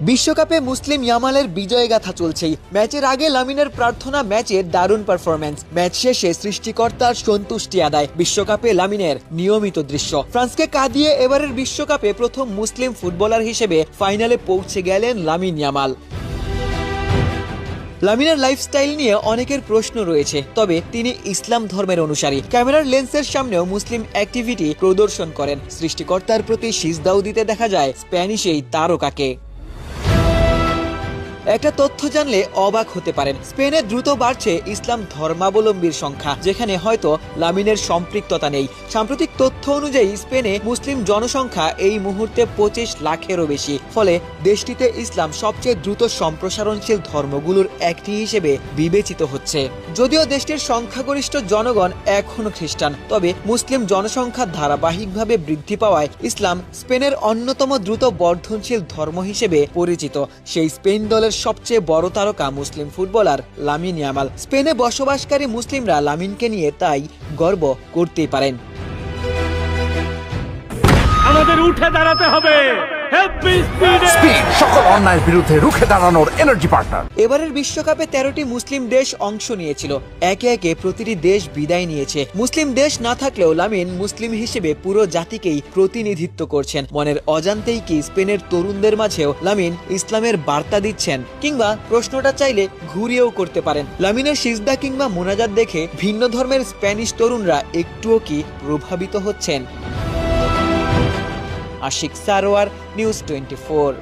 বিশ্বকাপে মুসলিম ইয়ামালের বিজয়গাথা চলছেই। ম্যাচের আগে লামিনের প্রার্থনা, ম্যাচের দারুণ পারফরম্যান্স, ম্যাচ শেষে সৃষ্টিকর্তার সন্তুষ্টি আদায়। বিশ্বকাপে লামিনের নিয়মিত দৃশ্য। ফ্রান্সকে কাঁদিয়ে এবারের বিশ্বকাপে প্রথম মুসলিম ফুটবলার হিসেবে ফাইনালে পৌঁছে গেলেন লামিন ইয়ামাল। লামিনের লাইফস্টাইল নিয়ে অনেকের প্রশ্ন রয়েছে, তবে তিনি ইসলাম ধর্মের অনুসারী। ক্যামেরার লেন্সের সামনেও মুসলিম অ্যাক্টিভিটি প্রদর্শন করেন। সৃষ্টিকর্তার প্রতি সিজদাও দিতে দেখা যায় স্প্যানিশ এই তারকাকে। একটা তথ্য জানলে অবাক হতে পারেন, স্পেনে দ্রুত বাড়ছে ইসলাম ধর্মাবলম্বীর সংখ্যা, যেখানে হয়তো লামিনের সম্পৃক্ততা নেই। সাম্প্রতিক তথ্য অনুযায়ী স্পেনে মুসলিম জনসংখ্যা এই মুহূর্তে 25 লাখেরও বেশি। ফলে দেশটিতে ইসলাম সবচেয়ে দ্রুত সম্প্রসারণশীল ধর্মগুলোর একটি হিসেবে বিবেচিত হচ্ছে। যদিও দেশটির সংখ্যাগরিষ্ঠ জনগণ এখনো খ্রিস্টান, তবে মুসলিম জনসংখ্যা ধারাবাহিকভাবে বৃদ্ধি পাওয়ায় ইসলাম স্পেনের অন্যতম দ্রুত বর্ধনশীল ধর্ম হিসেবে পরিচিত। সেই স্পেন দলের সবচেয়ে বড় তারকা মুসলিম ফুটবলার লামিন ইয়ামাল। স্পেনে বসবাসকারী মুসলিমরা লামিনকে নিয়ে তাই গর্ব করতেই পারেন। আমাদের উঠে দাঁড়াতে হবে। সকল অন্যায়ের বিরুদ্ধে রুখে দাঁড়ানোর এনার্জি পার্টনার। এবারের বিশ্বকাপে 13টি মুসলিম দেশ অংশ নিয়েছিল। একে একে প্রতিটি দেশ বিদায় নিয়েছে। মুসলিম দেশ না থাকলেও লামিন মুসলিম হিসেবে পুরো জাতিকেই প্রতিনিধিত্ব করছেন। মনের অজান্তেই কি স্পেনের তরুণদের মাঝেও লামিন ইসলামের বার্তা দিচ্ছেন? কিংবা প্রশ্নটা চাইলে ঘুরিয়েও করতে পারেন, লামিনের সিজদা কিংবা মোনাজাত দেখে ভিন্ন ধর্মের স্প্যানিশ তরুণরা একটুও কি প্রভাবিত হচ্ছেন? আশিক সারোয়ার, নিউজ 24।